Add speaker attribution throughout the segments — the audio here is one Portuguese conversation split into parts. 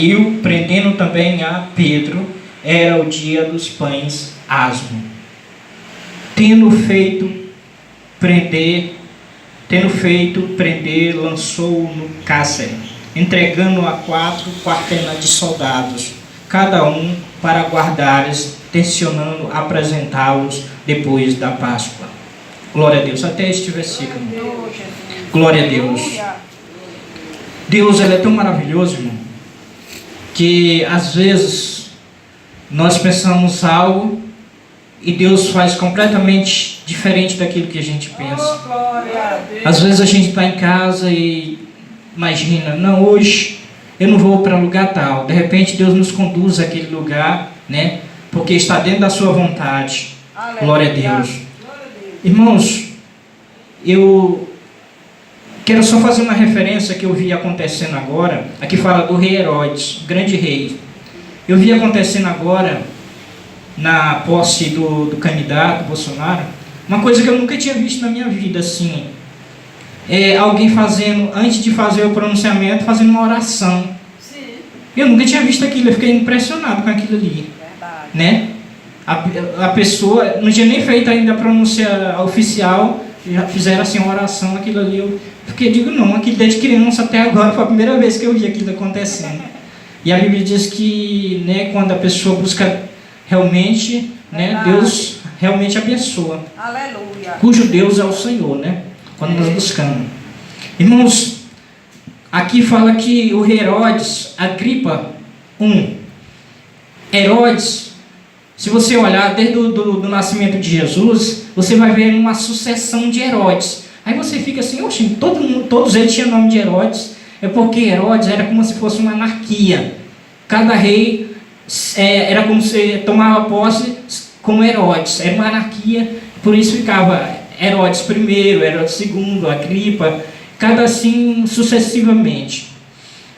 Speaker 1: E prendendo também a Pedro, era o dia dos pães asmo. Tendo feito prender, lançou-o no cárcere, entregando-o a 4 quartenas de soldados, cada um para guardares, tencionando apresentá-los depois da Páscoa. Glória a Deus. Até este versículo. Glória a Deus. Deus, ele é tão maravilhoso, irmão, que às vezes nós pensamos algo e Deus faz completamente diferente daquilo que a gente pensa. Às vezes a gente está em casa e imagina, não, hoje eu não vou para lugar tal. De repente Deus nos conduz àquele lugar, né? Porque está dentro da sua vontade. Glória a Deus. Irmãos, eu quero só fazer uma referência que eu vi acontecendo agora. Aqui fala do rei Herodes, grande rei. Eu vi acontecendo agora, na posse do candidato Bolsonaro, uma coisa que eu nunca tinha visto na minha vida, assim. Alguém fazendo, antes de fazer o pronunciamento, fazendo uma oração. Sim. Eu nunca tinha visto aquilo, eu fiquei impressionado com aquilo ali. Verdade. Né? A pessoa não tinha nem feito ainda a pronúncia oficial, já fizeram assim uma oração, aquilo ali. Eu digo, não, aquilo desde criança até agora foi a primeira vez que eu vi aquilo acontecendo. E a Bíblia diz que, né, quando a pessoa busca realmente, né, Deus realmente abençoa. Aleluia. Cujo Deus é o Senhor, né? Quando nós buscamos. Irmãos, aqui fala que o rei Herodes, Agripa I. Herodes, se você olhar desde do nascimento de Jesus, você vai ver uma sucessão de Herodes. Aí você fica assim, oxe, todos eles tinham nome de Herodes. É porque Herodes era como se fosse uma anarquia. Cada rei era como se tomava posse como Herodes. Era uma anarquia, por isso ficava Herodes I, Herodes II, Agripa, cada assim sucessivamente.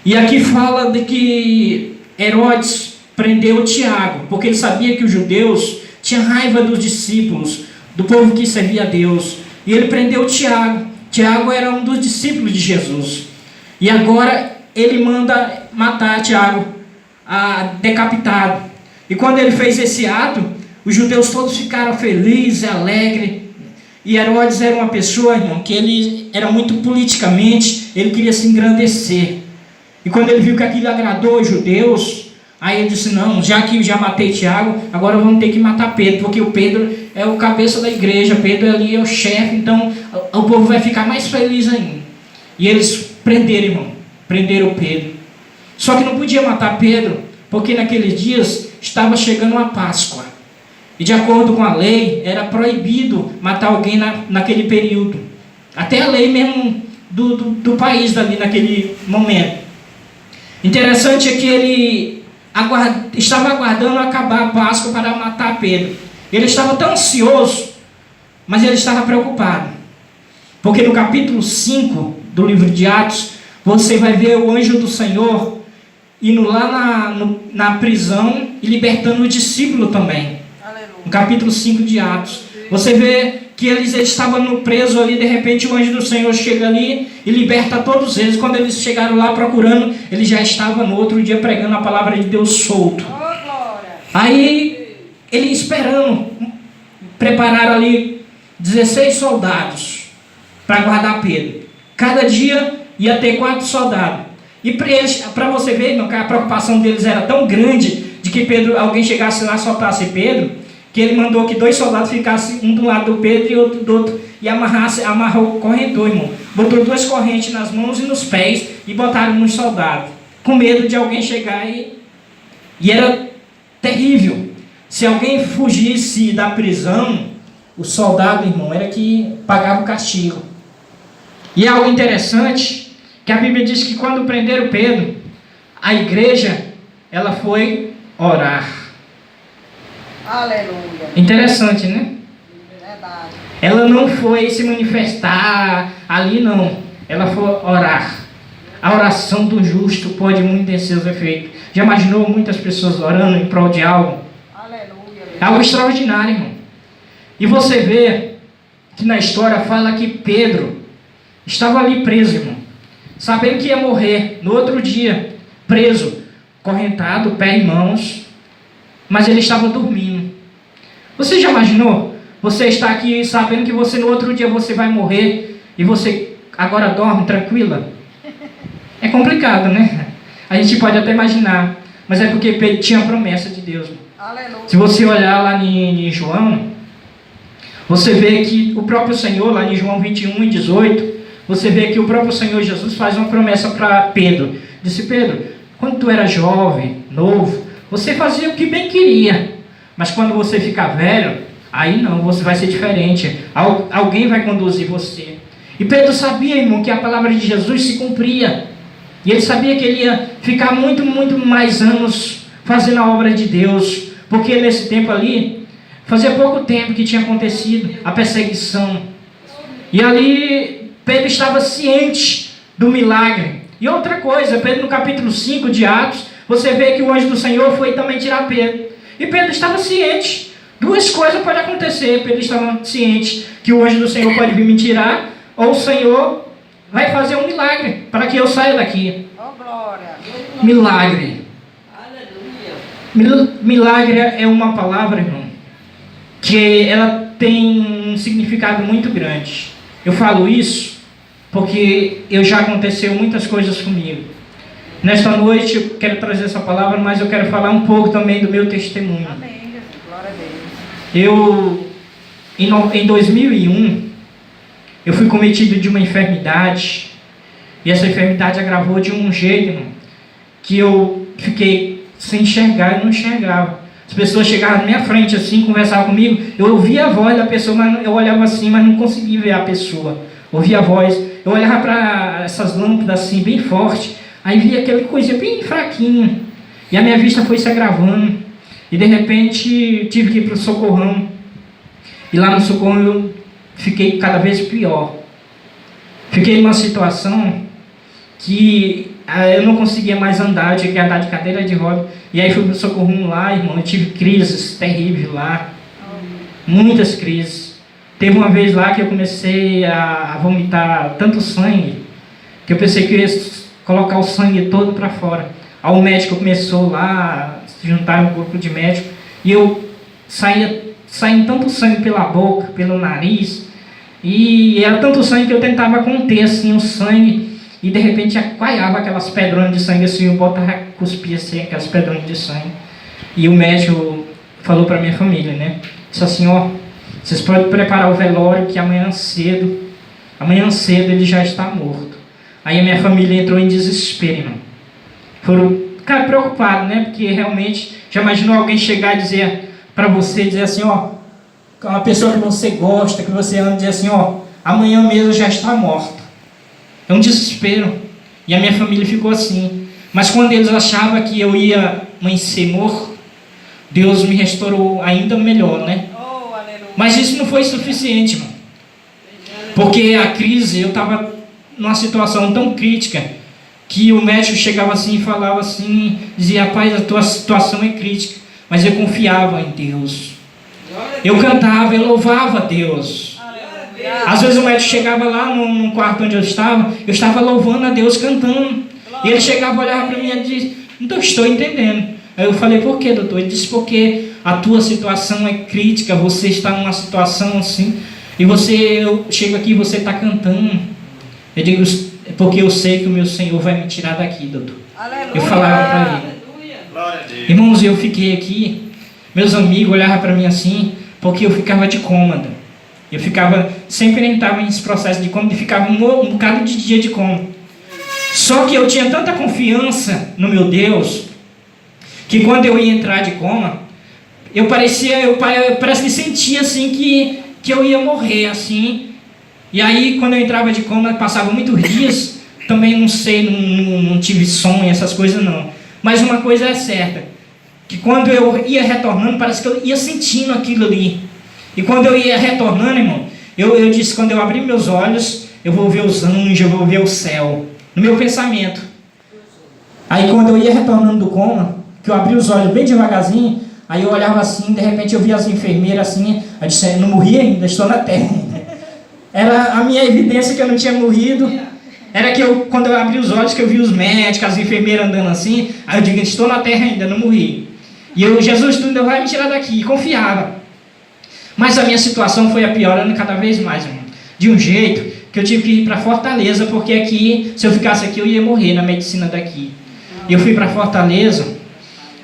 Speaker 1: E aqui fala de que Herodes prendeu Tiago, porque ele sabia que os judeus tinham raiva dos discípulos, do povo que servia a Deus. E ele prendeu Tiago. Tiago era um dos discípulos de Jesus. E agora ele manda matar Tiago, decapitado. E quando ele fez esse ato, os judeus todos ficaram felizes, alegres. E Herodes era uma pessoa, irmão, que ele era muito politicamente, ele queria se engrandecer. E quando ele viu que aquilo agradou os judeus, aí ele disse, não, já que eu já matei Tiago, agora vamos ter que matar Pedro, porque o Pedro é o cabeça da igreja, Pedro ali é o chefe, então o povo vai ficar mais feliz ainda. E eles prenderam, irmão, prenderam Pedro. Só que não podia matar Pedro, porque naqueles dias estava chegando a Páscoa. E de acordo com a lei, era proibido matar alguém naquele período. Até a lei mesmo do país dali naquele momento. Interessante é que ele estava aguardando acabar a Páscoa para matar Pedro. Ele estava tão ansioso, mas ele estava preocupado. Porque no capítulo 5 do livro de Atos, você vai ver o anjo do Senhor indo lá na prisão e libertando o discípulo também. Aleluia. No capítulo 5 de Atos. Você vê que eles estavam presos ali, de repente o anjo do Senhor chega ali e liberta todos eles. Quando eles chegaram lá procurando, ele já estava no outro dia pregando a palavra de Deus solto. Aí, ele esperando, prepararam ali 16 soldados para guardar Pedro. Cada dia ia ter 4 soldados. E para você ver, irmão, que a preocupação deles era tão grande de que alguém chegasse lá e soltasse Pedro, que ele mandou que 2 soldados ficassem um do lado do Pedro e outro do outro, e amarrou o correntor, irmão. Botou 2 correntes nas mãos e nos pés e botaram nos soldados, com medo de alguém chegar e era terrível. Se alguém fugisse da prisão, o soldado, irmão, era que pagava o castigo. E é algo interessante, que a Bíblia diz que quando prenderam Pedro, a igreja, ela foi orar. Aleluia. Interessante, né? Verdade. Ela não foi se manifestar ali, não. Ela foi orar. A oração do justo pode muito ter seus efeitos. Já imaginou muitas pessoas orando em prol de algo? Aleluia. É algo extraordinário, irmão. E você vê que na história fala que Pedro estava ali preso, irmão, sabendo que ia morrer no outro dia, preso. correntado, pé e mãos, mas ele estava dormindo. Você já imaginou? Você está aqui sabendo que você no outro dia você vai morrer e você agora dorme tranquila? É complicado, né? A gente pode até imaginar, mas é porque Pedro tinha a promessa de Deus.
Speaker 2: Aleluia.
Speaker 1: Se você olhar lá em João, você vê que o próprio Senhor, lá em João 21:18, você vê que o próprio Senhor Jesus faz uma promessa para Pedro. Disse: Pedro, quando tu era jovem, novo, você fazia o que bem queria, mas quando você ficar velho, aí não, você vai ser diferente. Alguém vai conduzir você. E Pedro sabia, irmão, que a palavra de Jesus se cumpria. E ele sabia que ele ia ficar muito, muito mais anos fazendo a obra de Deus. Porque nesse tempo ali, fazia pouco tempo que tinha acontecido a perseguição. E ali Pedro estava ciente do milagre. E outra coisa, Pedro no capítulo 5 de Atos, você vê que o anjo do Senhor foi também tirar Pedro. E Pedro estava ciente. Duas coisas podem acontecer. Pedro estava ciente que o anjo do Senhor pode vir me tirar, ou o Senhor vai fazer um milagre para que eu saia daqui.
Speaker 2: Oh, glória.
Speaker 1: Milagre. Milagre é uma palavra, irmão, que ela tem um significado muito grande. Eu falo isso porque já aconteceu muitas coisas comigo. Nesta noite eu quero trazer essa palavra, mas eu quero falar um pouco também do meu testemunho.
Speaker 2: Amém, Jesus. Glória a Deus.
Speaker 1: Em 2001, eu fui cometido de uma enfermidade, e essa enfermidade agravou de um jeito, irmão, que eu fiquei sem enxergar, eu não enxergava. As pessoas chegavam na minha frente assim, conversavam comigo, eu ouvia a voz da pessoa, mas eu olhava assim, mas não conseguia ver a pessoa. Ouvia a voz, eu olhava para essas lâmpadas assim, bem forte, aí via aquela coisa bem fraquinha, e a minha vista foi se agravando, e de repente tive que ir para o socorrão, e lá no socorrão eu fiquei cada vez pior. Fiquei numa situação que eu não conseguia mais andar, eu tinha que andar de cadeira de roda. E aí fui para o socorro lá, irmão, eu tive crises terríveis lá. Muitas crises. Teve uma vez lá que eu comecei a vomitar tanto sangue, que eu pensei que eu ia colocar o sangue todo para fora. Aí o médico começou lá, se juntaram um grupo de médicos, e eu saindo tanto sangue pela boca, pelo nariz, e era tanto sangue que eu tentava conter assim o sangue, e de repente aquaiava aquelas pedronas de sangue assim, eu botava, cuspia assim aquelas pedronas de sangue. E o médico falou para minha família, né? Disse assim: ó, vocês podem preparar o velório que amanhã cedo ele já está morto. Aí a minha família entrou em desespero, irmão. Foram, cara, preocupados, né? Porque realmente, já imaginou alguém chegar e dizer para você, dizer assim, ó, uma pessoa que você gosta, que você ama, dizer assim, ó, amanhã mesmo já está morto. É um desespero. E a minha família ficou assim. Mas quando eles achavam que eu ia amanhecer morto, Deus me restaurou ainda melhor, né?
Speaker 2: Oh, aleluia.
Speaker 1: Mas isso não foi suficiente, irmão. Porque a crise, eu estava numa situação tão crítica, que o médico chegava assim e falava assim, dizia: rapaz, a tua situação é crítica. Mas eu confiava em Deus. Eu cantava, eu louvava a Deus. Às vezes o médico chegava lá no quarto onde eu estava louvando a Deus, cantando. E ele chegava, olhava para mim e disse: não estou entendendo. Aí eu falei: por que, doutor? Ele disse: porque a tua situação é crítica, você está numa situação assim, e eu chego aqui e você está cantando. Eu digo: porque eu sei que o meu Senhor vai me tirar daqui, doutor.
Speaker 2: Aleluia.
Speaker 1: Eu falava para ele. Irmãos, eu fiquei aqui, meus amigos olhavam para mim assim, porque eu ficava de cômoda. Eu ficava, sempre entrava nesse processo de cômoda e ficava um bocado de dia de cômoda. Só que eu tinha tanta confiança no meu Deus, que quando eu ia entrar de coma, eu parece que sentia assim que eu ia morrer assim. E aí quando eu entrava de coma, passava muitos dias, também não sei, não tive sonho, essas coisas não. Mas uma coisa é certa, que quando eu ia retornando, parece que eu ia sentindo aquilo ali. E quando eu ia retornando, irmão, eu disse: quando eu abrir meus olhos, eu vou ver os anjos, eu vou ver o céu, no meu pensamento. Aí quando eu ia retornando do coma, que eu abri os olhos bem devagarzinho, aí eu olhava assim, de repente eu via as enfermeiras assim, eu disse: não morri ainda, estou na terra. Era a minha evidência que eu não tinha morrido, era que quando eu abri os olhos, que eu vi os médicos, as enfermeiras andando assim, aí eu digo, estou na terra ainda, não morri. E eu, Jesus, tu ainda vai me tirar daqui, e confiava. Mas a minha situação foi piorando cada vez mais, irmão. De um jeito que eu tive que ir para Fortaleza, porque aqui, se eu ficasse aqui, eu ia morrer na medicina daqui. E eu fui para Fortaleza,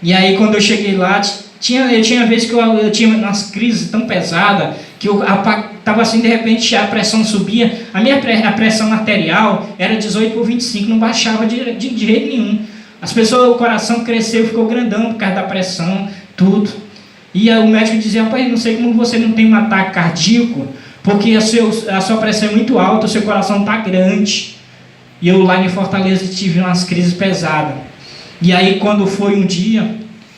Speaker 1: e aí quando eu cheguei lá, eu tinha vezes que eu tinha umas crises tão pesadas, que eu estava assim, de repente a pressão subia, a pressão arterial era 18/25, não baixava de jeito nenhum. As pessoas, o coração cresceu, ficou grandão por causa da pressão, tudo. E aí o médico dizia, rapaz, não sei como você não tem um ataque cardíaco, porque a sua pressão é muito alta, o seu coração está grande. E eu lá em Fortaleza tive umas crises pesadas. E aí quando foi um dia,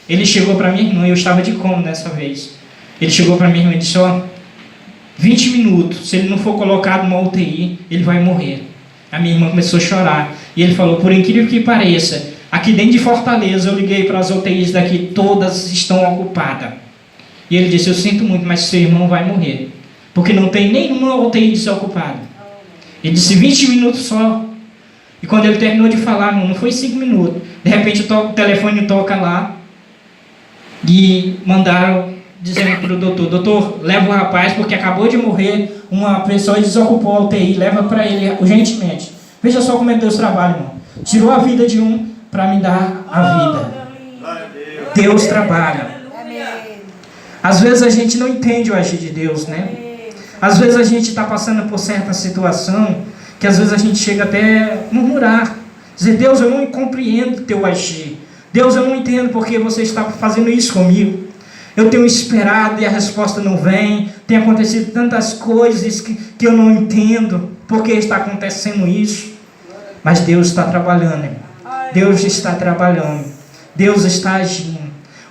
Speaker 1: ele chegou para minha irmã, eu estava de coma dessa vez. Ele chegou para minha irmã e disse, 20 minutos, se ele não for colocado numa UTI, ele vai morrer. A minha irmã começou a chorar. E ele falou, por incrível que pareça, aqui dentro de Fortaleza, eu liguei para as UTIs daqui, todas estão ocupadas. E ele disse, eu sinto muito, mas seu irmão vai morrer. Porque não tem nenhuma UTI desocupada. Ele disse, 20 minutos só. E quando ele terminou de falar, não foi 5 minutos. De repente o telefone toca lá. E mandaram dizendo para o doutor, leva o rapaz, porque acabou de morrer, uma pessoa desocupou a UTI, leva para ele urgentemente. Veja só como é que Deus trabalha, irmão. Tirou a vida de um para me dar a vida. Deus trabalha. Às vezes a gente não entende o agir de Deus, né? Às vezes a gente está passando por certa situação, que às vezes a gente chega até a murmurar. Dizer, Deus, eu não compreendo o teu agir. Deus, eu não entendo porque você está fazendo isso comigo. Eu tenho esperado e a resposta não vem. Tem acontecido tantas coisas que eu não entendo porque está acontecendo isso. Mas Deus está trabalhando, irmão. Deus está trabalhando. Deus está agindo.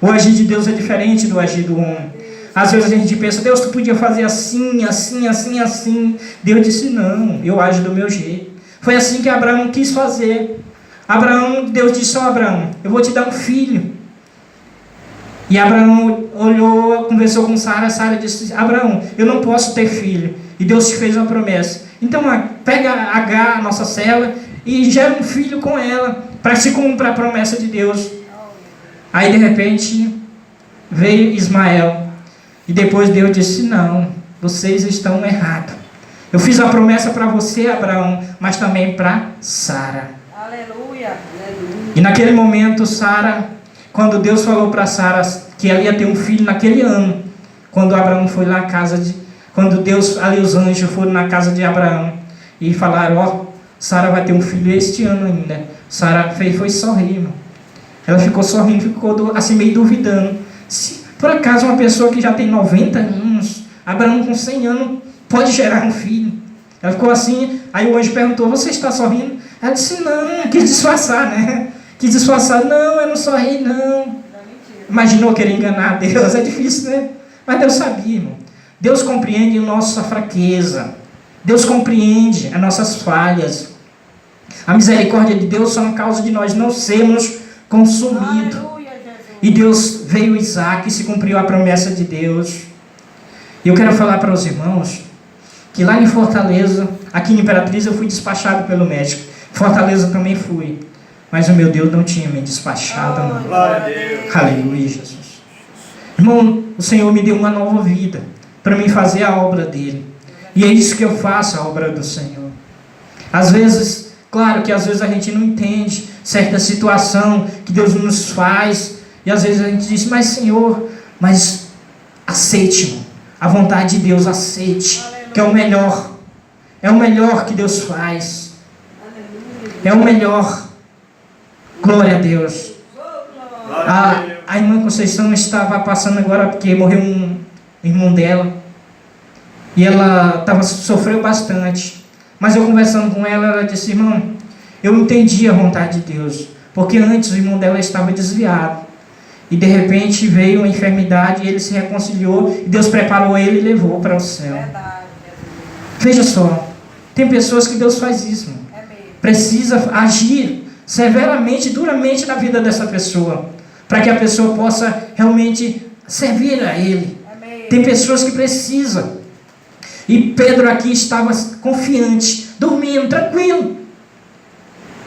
Speaker 1: O agir de Deus é diferente do agir do homem. Às vezes a gente pensa, Deus, tu podia fazer assim, assim, assim, assim. Deus disse, não, eu ajo do meu jeito. Foi assim que Abraão quis fazer. Deus disse ao Abraão, eu vou te dar um filho. E Abraão olhou, conversou com Sara. Sara disse, Abraão, eu não posso ter filho. E Deus te fez uma promessa. Então pega Agar, a nossa serva, e gera um filho com ela, para se cumprir a promessa de Deus. Aí de repente veio Ismael. E depois Deus disse, não, vocês estão errados. Eu fiz a promessa para você, Abraão, mas também para Sara.
Speaker 2: Aleluia.
Speaker 1: E naquele momento, Sara, quando Deus falou para Sara que ela ia ter um filho naquele ano, quando Abraão foi lá à casa quando Deus, ali os anjos foram na casa de Abraão e falaram, Sara vai ter um filho este ano ainda. Sara foi sorrir, irmão. Ela ficou sorrindo, ficou assim meio duvidando. Se por acaso uma pessoa que já tem 90 anos, Abraão com 100 anos, pode gerar um filho? Ela ficou assim, aí o anjo perguntou, você está sorrindo? Ela disse, não, quis disfarçar, né? Quis disfarçar, não, eu não sorri, não. Imaginou querer enganar Deus, é difícil, né? Mas Deus sabia, irmão. Deus compreende a nossa fraqueza. Deus compreende as nossas falhas. A misericórdia de Deus só na causa de nós não sermos consumidos. E Deus veio Isaac e se cumpriu a promessa de Deus. E eu quero falar para os irmãos que lá em Fortaleza, aqui em Imperatriz, eu fui despachado pelo médico. Fortaleza também fui. Mas o meu Deus não tinha me despachado, não.
Speaker 3: Glória a Deus.
Speaker 1: Aleluia, Jesus. Irmão, o Senhor me deu uma nova vida para mim fazer a obra dele. E é isso que eu faço, a obra do Senhor. Às vezes, claro que às vezes a gente não entende certa situação que Deus nos faz. E às vezes a gente diz, mas Senhor, mas aceite, irmão. A vontade de Deus, aceite. Que é o melhor. É o melhor que Deus faz. É o melhor. Glória a Deus. A irmã Conceição estava passando agora porque morreu um irmão dela. E ela sofreu bastante. Mas eu conversando com ela, ela disse, irmão, eu entendi a vontade de Deus. Porque antes o irmão dela estava desviado. E de repente veio uma enfermidade e ele se reconciliou. E Deus preparou ele e levou para o céu. Veja só. Tem pessoas que Deus faz isso, irmão. Precisa agir severamente, duramente na vida dessa pessoa, para que a pessoa possa realmente servir a Ele. Tem pessoas que precisam. E Pedro aqui estava confiante, dormindo, tranquilo.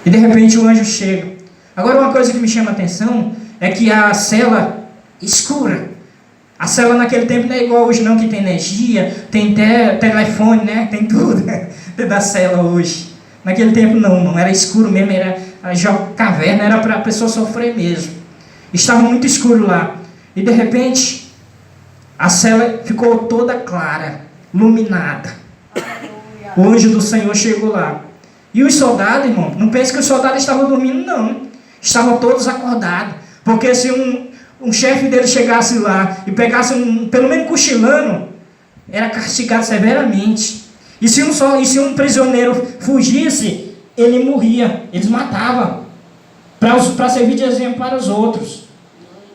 Speaker 1: E de repente o anjo chega. Agora uma coisa que me chama a atenção é que a cela escura. A cela naquele tempo não é igual hoje não, que tem energia, tem telefone, né? Tem tudo dentro da cela hoje. Naquele tempo não era escuro mesmo, era caverna, era para a pessoa sofrer mesmo. Estava muito escuro lá. E de repente, a cela ficou toda clara, iluminada. O anjo do Senhor chegou lá. E os soldados, irmão, não pense que os soldados estavam dormindo, não. Estavam todos acordados. Porque se um chefe dele chegasse lá e pegasse pelo menos cochilando, era castigado severamente. E se um prisioneiro fugisse, ele morria, eles matavam, para servir de exemplo para os outros.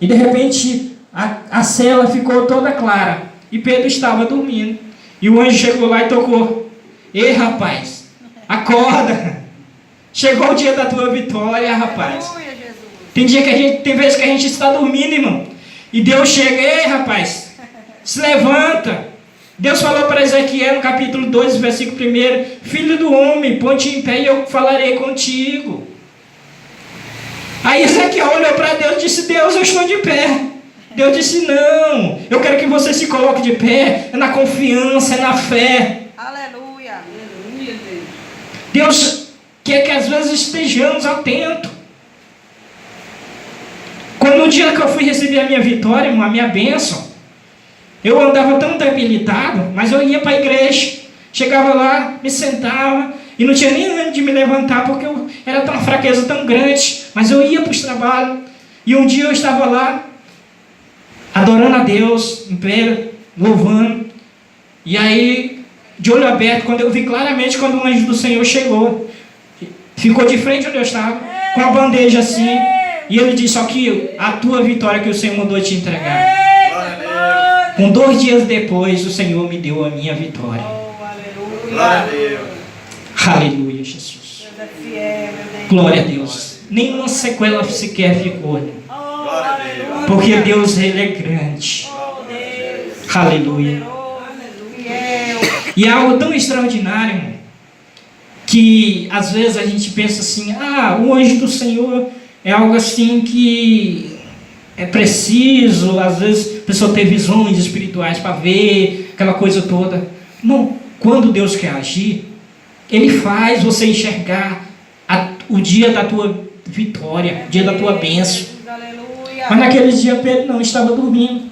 Speaker 1: E de repente a cela ficou toda clara e Pedro estava dormindo. E o anjo chegou lá e tocou. Ei, rapaz, acorda, chegou o dia da tua vitória, rapaz. Tem vezes que a gente está dormindo, irmão, e Deus chega. Ei, rapaz, se levanta. Deus falou para Ezequiel no capítulo 2, versículo 1: Filho do homem, ponte em pé e eu falarei contigo. Aí Ezequiel olhou para Deus e disse: Deus, eu estou de pé. Deus disse: não, eu quero que você se coloque de pé, é na confiança, é na fé.
Speaker 2: Aleluia. Aleluia, Deus.
Speaker 1: Deus quer que às vezes estejamos atentos. Quando no dia que eu fui receber a minha vitória, a minha bênção, eu andava tão debilitado, mas eu ia para a igreja, chegava lá, me sentava, e não tinha nem ânimo de me levantar, porque era uma fraqueza tão grande, mas eu ia para os trabalhos, e um dia eu estava lá, adorando a Deus, em pé, louvando, e aí, de olho aberto, quando eu vi claramente quando o anjo do Senhor chegou, ficou de frente onde eu estava, com a bandeja assim, e ele disse: aqui, a tua vitória que o Senhor mandou te entregar. Com 2 dias depois, o Senhor me deu a minha vitória.
Speaker 2: Glória a Deus.
Speaker 1: Aleluia, Jesus. Glória a Deus. Nenhuma sequela sequer ficou. Porque Deus, Ele é grande. Aleluia. E é algo tão extraordinário, irmão, que às vezes a gente pensa assim: o anjo do Senhor é algo assim que é preciso, às vezes a pessoa tem visões espirituais para ver, aquela coisa toda. Não, quando Deus quer agir, Ele faz você enxergar o dia da tua vitória, o dia da tua bênção. Mas naquele dia Pedro não estava dormindo.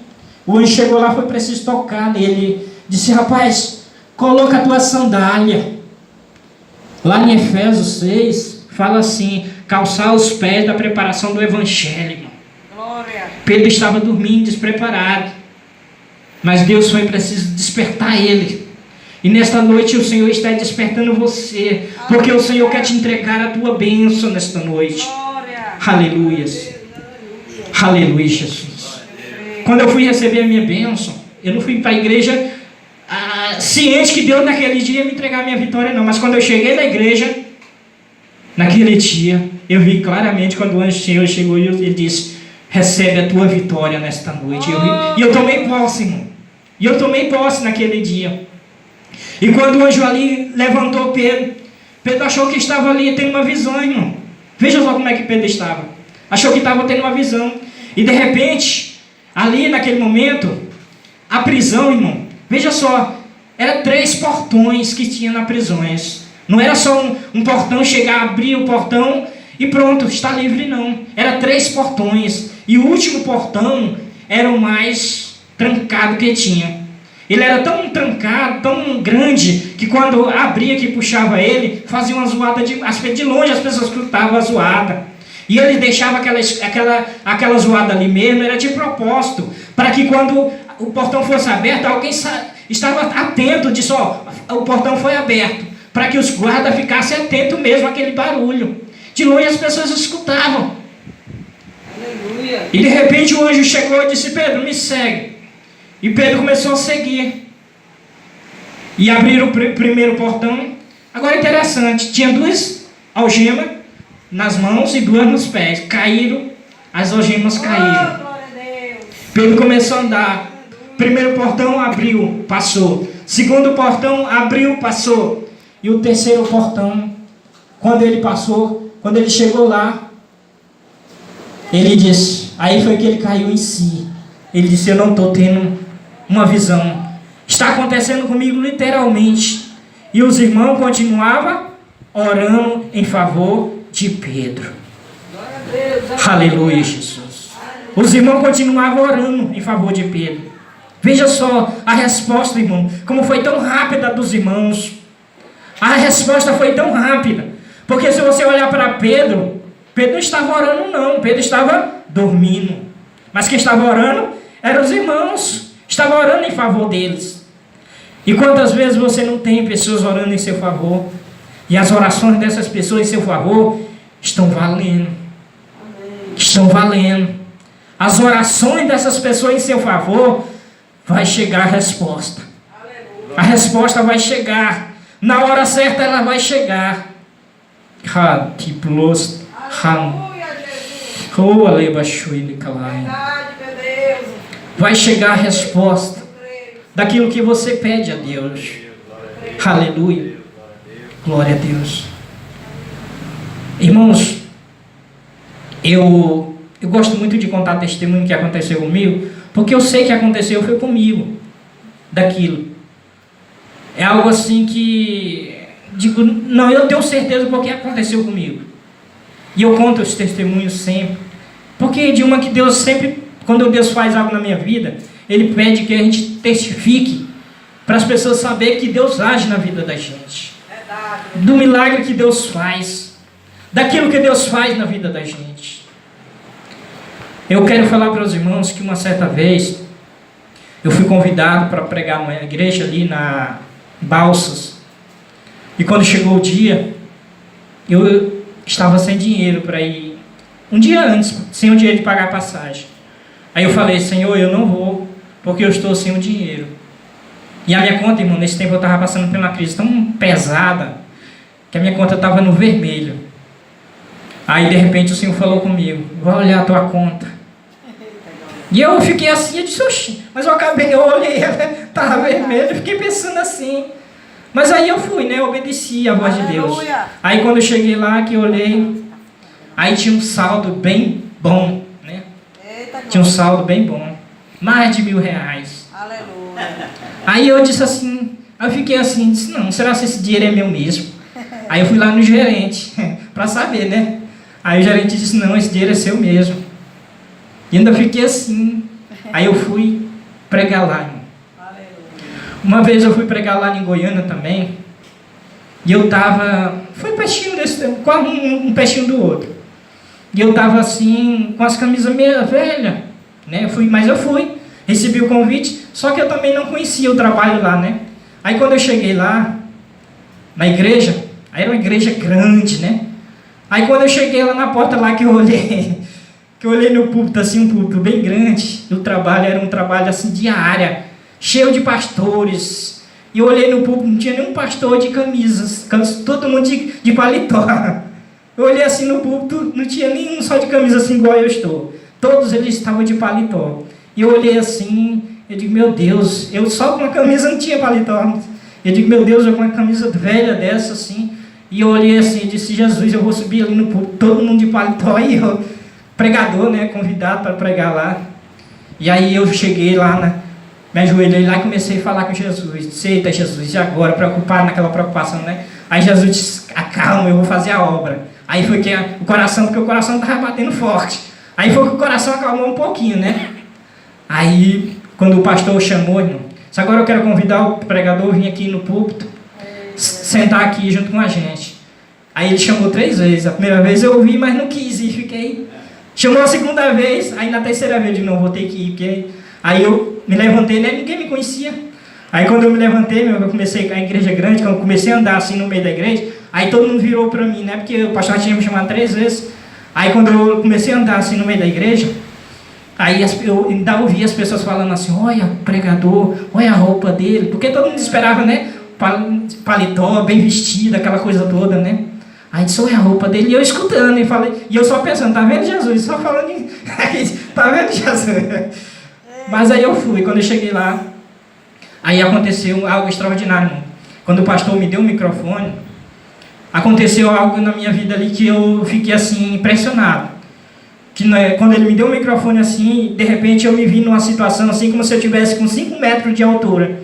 Speaker 1: O anjo chegou lá, foi preciso tocar nele. Disse: rapaz, coloca a tua sandália. Lá em Efésios 6, fala assim: calçar os pés da preparação do evangelho. Pedro estava dormindo, despreparado, mas Deus foi preciso despertar ele. E nesta noite o Senhor está despertando você, porque o Senhor quer te entregar a tua bênção nesta noite. Aleluia. Aleluia, Jesus. Quando eu fui receber a minha bênção, eu não fui para a igreja ciente que Deus naquele dia ia me entregar a minha vitória, não. Mas quando eu cheguei na igreja, naquele dia, eu vi claramente quando o anjo do Senhor chegou e ele disse: recebe a tua vitória nesta noite. E eu tomei posse, irmão. E eu tomei posse naquele dia. E quando o anjo ali levantou Pedro, Pedro achou que estava ali tendo uma visão, irmão. Veja só como é que Pedro estava. Achou que estava tendo uma visão. E de repente, ali naquele momento, a prisão, irmão, veja só, eram 3 portões que tinha na prisões. Não era só um portão, chegar, abrir o portão e pronto, está livre, não. Era 3 portões. E o último portão era o mais trancado que tinha. Ele era tão trancado, tão grande, que quando abria que puxava ele, fazia uma zoada de longe, as pessoas escutavam a zoada. E ele deixava aquela zoada ali mesmo, era de propósito, para que quando o portão fosse aberto, alguém estava atento, disse: o portão foi aberto, para que os guardas ficassem atentos mesmo àquele barulho. De longe as pessoas escutavam. Aleluia. E de repente o anjo chegou e disse: Pedro, me segue. E Pedro começou a seguir. E abriram o primeiro portão. Agora é interessante, tinha 2 algemas nas mãos e 2 nos pés. Caíram, as algemas caíram. Pedro começou a andar. Primeiro portão abriu, passou. Segundo portão abriu, passou. E o terceiro portão, quando ele passou, quando ele chegou lá, ele disse, aí foi que ele caiu em si. Ele disse, eu não estou tendo uma visão. Está acontecendo comigo literalmente. E os irmãos continuavam orando em favor de Pedro. Aleluia, Jesus. Os irmãos continuavam orando em favor de Pedro. Veja só a resposta, irmão, como foi tão rápida dos irmãos. A resposta foi tão rápida. Porque se você olhar para Pedro, Pedro não estava orando não, Pedro estava dormindo. Mas quem estava orando eram os irmãos, estavam orando em favor deles. E quantas vezes você não tem pessoas orando em seu favor? E as orações dessas pessoas em seu favor estão valendo. Estão valendo. As orações dessas pessoas em seu favor, vai chegar a resposta. A resposta vai chegar. Na hora certa ela vai chegar. Vai chegar a resposta daquilo que você pede a Deus. Aleluia. Glória a Deus. Irmãos, eu gosto muito de contar testemunho que aconteceu comigo, porque eu sei que aconteceu foi comigo, daquilo. É algo assim que, digo, não, eu tenho certeza porque aconteceu comigo. E eu conto os testemunhos sempre, porque de uma que Deus sempre, quando Deus faz algo na minha vida, Ele pede que a gente testifique, para as pessoas saberem que Deus age na vida da gente. Do milagre que Deus faz, daquilo que Deus faz na vida da gente. Eu quero falar para os irmãos que uma certa vez eu fui convidado para pregar numa igreja ali na Balsas. E quando chegou o dia, eu estava sem dinheiro para ir. Um dia antes, sem o dinheiro de pagar a passagem. Aí eu falei, Senhor, eu não vou, porque eu estou sem o dinheiro. E a minha conta, irmão, nesse tempo eu estava passando por uma crise tão pesada, que a minha conta estava no vermelho. Aí de repente o Senhor falou comigo, vai olhar a tua conta. E eu fiquei assim, eu disse, oxi, mas eu olhei, estava vermelho, eu fiquei pensando assim. Mas aí eu fui, né, eu obedeci a voz de Deus. Aí quando eu cheguei lá, que eu olhei, aí tinha um saldo bem bom, né? Tinha um saldo bem bom, mais de R$1.000.
Speaker 2: Aleluia.
Speaker 1: Aí eu disse assim, eu fiquei assim, disse, não, será que esse dinheiro é meu mesmo? Aí eu fui lá no gerente, para saber, né? Aí o gerente disse, não, esse dinheiro é seu mesmo. E ainda fiquei assim. Aí eu fui pregar lá, irmão. Uma vez eu fui pregar lá em Goiânia também. E eu tava, foi pertinho desse, quase um pertinho do outro. E eu tava assim, com as camisas meio velhas, né? Mas eu fui, recebi o convite, só que eu também não conhecia o trabalho lá, né? Aí quando eu cheguei lá, na igreja, aí era uma igreja grande, né? Aí quando eu cheguei lá na porta lá que eu olhei no púlpito, assim, um púlpito bem grande, e o trabalho era um trabalho assim de área, cheio de pastores. E eu olhei no púlpito, não tinha nenhum pastor de camisas, todo mundo de paletó. Eu olhei assim no púlpito, não tinha nenhum só de camisa assim igual eu estou. Todos eles estavam de paletó. E eu olhei assim, eu digo, meu Deus, eu só com uma camisa não tinha paletó. Eu digo, meu Deus, eu com uma camisa velha dessa assim. E eu olhei assim e disse, Jesus, eu vou subir ali no púlpito, todo mundo de paletó, e eu, pregador, né, convidado para pregar lá. E aí eu cheguei lá, me ajoelhei lá e comecei a falar com Jesus. Disse, eita Jesus, e agora? Preocupado naquela preocupação, né? Aí Jesus disse, acalma, eu vou fazer a obra. Aí foi que o coração, porque o coração estava batendo forte. Aí foi que o coração acalmou um pouquinho, né? Aí, quando o pastor chamou, irmão, disse, agora eu quero convidar o pregador a vir aqui no púlpito, sentar aqui junto com a gente. Aí ele chamou 3 vezes. A primeira vez eu ouvi, mas não quis ir, fiquei. Chamou a segunda vez, aí na terceira vez eu disse, não, vou ter que ir, porque... Aí eu me levantei, né? Ninguém me conhecia. Aí quando eu me levantei, eu comecei a igreja grande, quando eu comecei a andar assim no meio da igreja, aí todo mundo virou para mim, né? Porque o pastor tinha me chamado 3 vezes. Aí quando eu comecei a andar assim no meio da igreja, aí eu ainda ouvi as pessoas falando assim, olha o pregador, olha a roupa dele, porque todo mundo esperava, né? Paletó, bem vestido, aquela coisa toda, né? Aí disse, olha a roupa dele, e eu escutando, e eu só pensando, tá vendo Jesus? Só falando, tá vendo Jesus? Mas aí eu fui, quando eu cheguei lá, aí aconteceu algo extraordinário, irmão. Quando o pastor me deu o microfone, aconteceu algo na minha vida ali que eu fiquei assim impressionado. Que, né, quando ele me deu o microfone assim, de repente eu me vi numa situação assim como se eu tivesse com 5 metros de altura.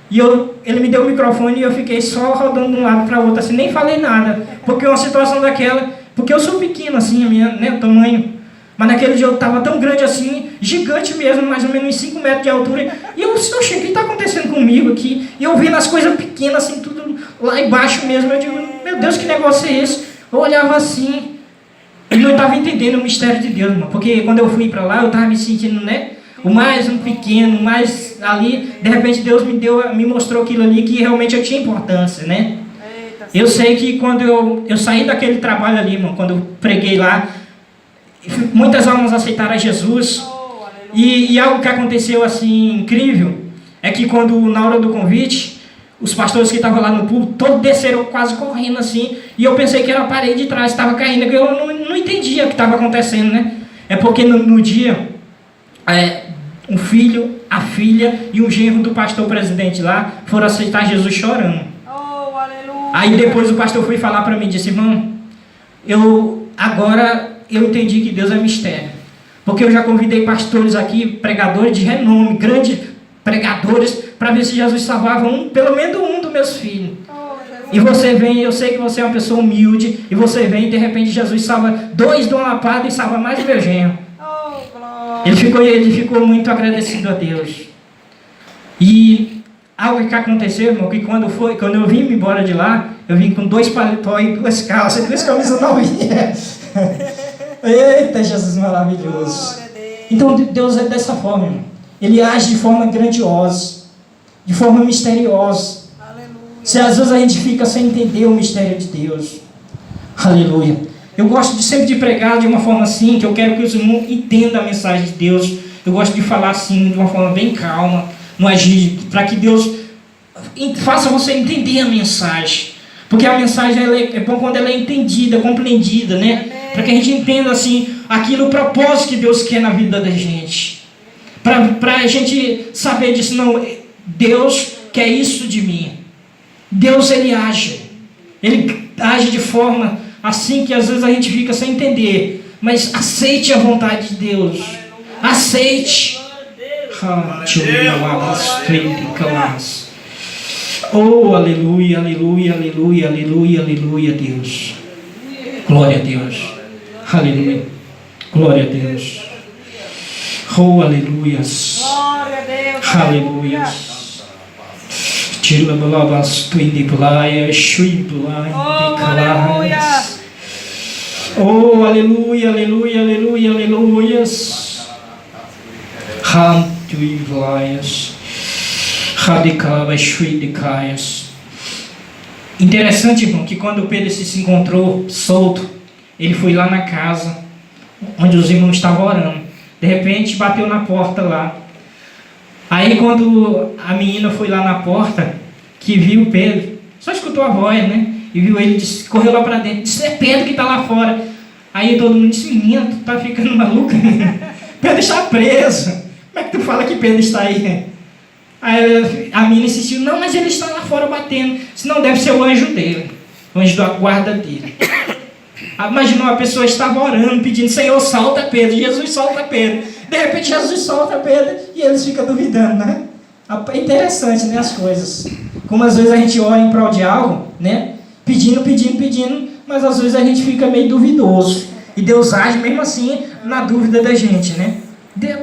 Speaker 1: E ele me deu o microfone e eu fiquei só rodando de um lado para o outro, assim, nem falei nada. Porque uma situação daquela, porque eu sou pequeno assim, o tamanho. Mas naquele dia eu estava tão grande assim, gigante mesmo, mais ou menos uns 5 metros de altura. E eu disse, oxe, o que está acontecendo comigo aqui? E eu vendo as coisas pequenas assim, tudo lá embaixo mesmo. Eu digo, meu Deus, que negócio é esse? Eu olhava assim, e não estava entendendo o mistério de Deus, irmão. Porque quando eu fui para lá, eu estava me sentindo, o mais um pequeno, o mais ali. De repente Deus me mostrou aquilo ali que realmente eu tinha importância, né? Eu sei que quando eu saí daquele trabalho ali, irmão, quando eu preguei lá, muitas almas aceitaram a Jesus. E algo que aconteceu assim incrível é que quando na hora do convite, os pastores que estavam lá no púlpito, todos desceram quase correndo assim, e eu pensei que era a parede de trás, estava caindo, eu não entendia o que estava acontecendo, né? É porque no dia, um filho, a filha e um genro do pastor presidente lá foram aceitar Jesus chorando. Aí depois o pastor foi falar para mim e disse, irmão, agora eu entendi que Deus é mistério. Porque eu já convidei pastores aqui, pregadores de renome, grandes pregadores, para ver se Jesus salvava pelo menos um dos meus filhos. E você vem, eu sei que você é uma pessoa humilde, e você vem e de repente Jesus salva 2 de uma lapada e salva mais o meu genro. Ele ficou muito agradecido a Deus. E algo que aconteceu, irmão, que quando eu vim embora de lá, eu vim com 2 paletó e 2 calças, 2 camisas novinhas. Eita, Jesus maravilhoso. Então Deus é dessa forma, irmão. Ele age de forma grandiosa, de forma misteriosa. Se às vezes a gente fica sem entender o mistério de Deus. Aleluia. Eu gosto sempre de pregar de uma forma assim, que eu quero que os irmãos entendam a mensagem de Deus. Eu gosto de falar assim, de uma forma bem calma, no agir, para que Deus faça você entender a mensagem. Porque a mensagem é bom quando ela é entendida, compreendida, né? Para que a gente entenda assim, o propósito que Deus quer na vida da gente. Para a gente saber disso, não, Deus quer isso de mim. Deus, Ele age de forma assim que às vezes a gente fica sem entender. Mas aceite a vontade de Deus. Aceite. Oh, aleluia, aleluia, aleluia, aleluia, aleluia, Deus. Glória a Deus. Aleluia. Glória a Deus. Oh, aleluias.
Speaker 2: Glória a Deus.
Speaker 1: Aleluias. Tira balabas tuindi playa, shui
Speaker 2: aleluia.
Speaker 1: Oh, aleluia, aleluia, aleluia, aleluias. Hantui playas. Radicava shui de caias. Interessante, irmão, que quando Pedro se encontrou solto, ele foi lá na casa onde os irmãos estavam orando. De repente bateu na porta lá. Aí quando a menina foi lá na porta, que viu Pedro, só escutou a voz, né? E viu ele, correu lá para dentro, disse, é Pedro que está lá fora. Aí todo mundo disse, menina, tu tá ficando maluca? Pedro está preso. Como é que tu fala que Pedro está aí? Aí a menina insistiu, não, mas ele está lá fora batendo. Disse, não, deve ser o anjo dele, o anjo da guarda dele. Imaginou, a pessoa estava orando, pedindo, Senhor, solta Pedro, Jesus solta Pedro. De repente Jesus solta Pedro e eles ficam duvidando, né? É interessante, né, as coisas. Como às vezes a gente ora em prol de algo, né? Pedindo, mas às vezes a gente fica meio duvidoso. E Deus age mesmo assim na dúvida da gente, né?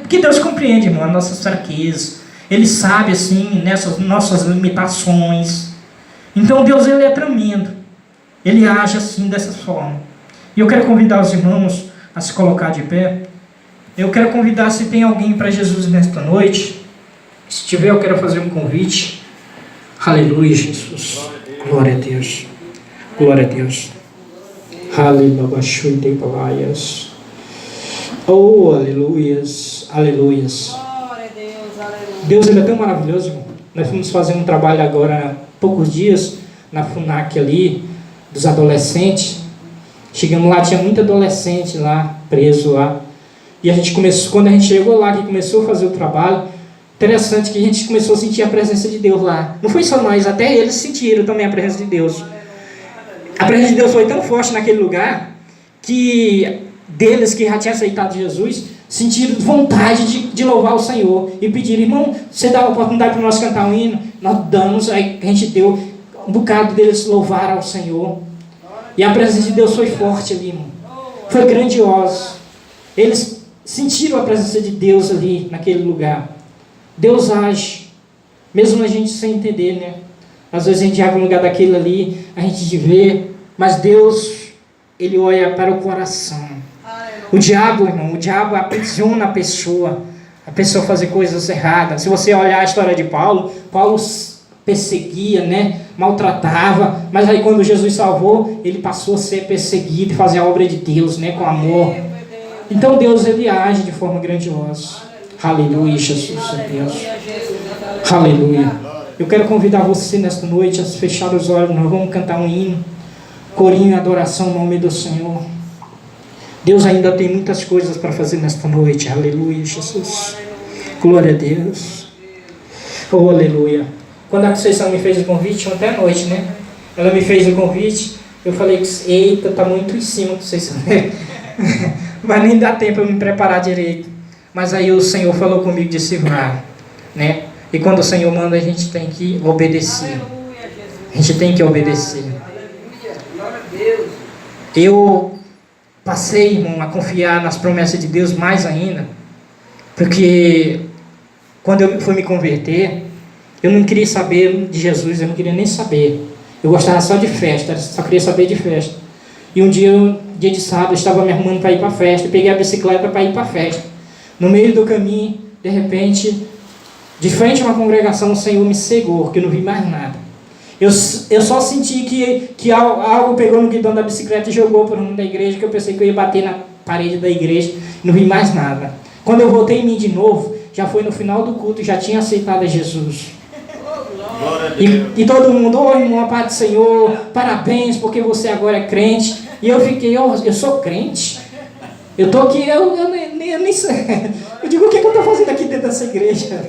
Speaker 1: Porque Deus compreende, irmão, as nossas fraquezas. Ele sabe, assim, nessas nossas limitações. Então Deus, Ele é tremendo. Ele age assim, dessa forma. E eu quero convidar os irmãos a se colocar de pé. Eu quero convidar, se tem alguém para Jesus nesta noite. Se tiver, eu quero fazer um convite. Aleluia, Jesus. Glória a Deus. Glória a Deus. Aleluia. Oh, aleluias. Aleluias. Deus, Ele é tão maravilhoso, irmão. Nós fomos fazer um trabalho agora há poucos dias na FUNAC ali, dos adolescentes. Chegamos lá, tinha muito adolescente lá, preso lá. E a gente começou, quando a gente chegou lá, que começou a fazer o trabalho, interessante que a gente começou a sentir a presença de Deus lá. Não foi só nós, até eles sentiram também a presença de Deus. A presença de Deus foi tão forte naquele lugar que deles que já tinham aceitado Jesus sentiram vontade de louvar o Senhor e pediram: irmão, você dá a oportunidade para nós cantar um hino? Nós damos, aí a gente deu um bocado deles louvar ao Senhor. E a presença de Deus foi forte ali, irmão. Foi grandioso. Eles sentiram a presença de Deus ali naquele lugar. Deus age, mesmo a gente sem entender, né? Às vezes a gente vai para um lugar daquele ali, a gente vê, mas Deus, Ele olha para o coração. O diabo, irmão, o diabo aprisiona a pessoa fazer coisas erradas. Se você olhar a história de Paulo, Paulo perseguia, né? Maltratava, mas aí quando Jesus salvou, ele passou a ser perseguido e fazer a obra de Deus, né? Com amor. Então Deus, Ele age de forma grandiosa. Aleluia, Jesus, Deus. Aleluia. Eu quero convidar você nesta noite a fechar os olhos. Nós vamos cantar um hino, corinho, adoração ao nome do Senhor. Deus ainda tem muitas coisas para fazer nesta noite. Aleluia, Jesus. Glória a Deus. Oh, aleluia. Quando a Conceição me fez o convite, ontem à noite, né? Ela me fez o convite, eu falei: eita, tá muito em cima, Conceição. Vai nem dar tempo eu me preparar direito. Mas aí o Senhor falou comigo de se vá, né? E quando o Senhor manda, a gente tem que obedecer. A gente tem que obedecer. Eu passei, irmão, a confiar nas promessas de Deus mais ainda, porque quando eu fui me converter, eu não queria saber de Jesus, eu não queria nem saber. Eu gostava só de festa, só queria saber de festa. E um dia de sábado, eu estava me arrumando para ir para a festa, eu peguei a bicicleta para ir para a festa. No meio do caminho, de repente, de frente a uma congregação, o Senhor me cegou, porque eu não vi mais nada. Eu só senti que algo pegou no guidão da bicicleta e jogou para o rumo da igreja, que eu pensei que eu ia bater na parede da igreja, e não vi mais nada. Quando eu voltei em mim de novo, já foi no final do culto, já tinha aceitado a Jesus. E todo mundo: ô irmão, a paz do Senhor, parabéns, porque você agora é crente. E eu fiquei: eu sou crente? Eu estou aqui, eu nem sei. Eu digo: o que eu estou fazendo aqui dentro dessa igreja?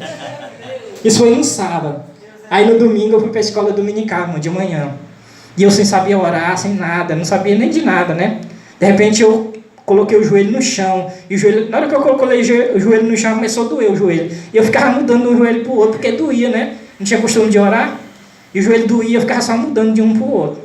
Speaker 1: Isso foi no sábado. Aí no domingo eu fui para a escola dominical, de manhã. E eu sem saber orar, sem nada, não sabia nem de nada, né? De repente eu coloquei o joelho no chão. E o joelho, na hora que eu coloquei o joelho no chão, começou a doer o joelho. E eu ficava mudando de um joelho para o outro, porque doía, né? Não tinha costume de orar. E o joelho doía, eu ficava só mudando de um para o outro.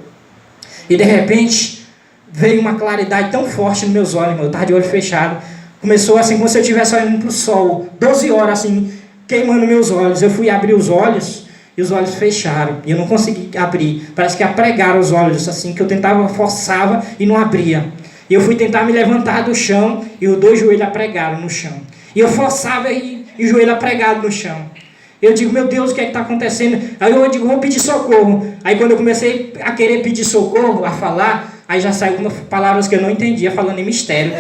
Speaker 1: E de repente veio uma claridade tão forte nos meus olhos, eu estava de olho fechado. Começou assim, como se eu estivesse olhando para o sol. 12 horas assim, queimando meus olhos. Eu fui abrir os olhos e os olhos fecharam. E eu não consegui abrir. Parece que apregaram os olhos assim, que eu tentava, forçava e não abria. E eu fui tentar me levantar do chão e os dois joelhos apregaram no chão. E eu forçava e o joelho apregado no chão. Eu digo: meu Deus, o que é que está acontecendo? Aí eu digo: vou pedir socorro. Aí quando eu comecei a querer pedir socorro, a falar, aí já saiu umas palavras que eu não entendia, falando em mistério.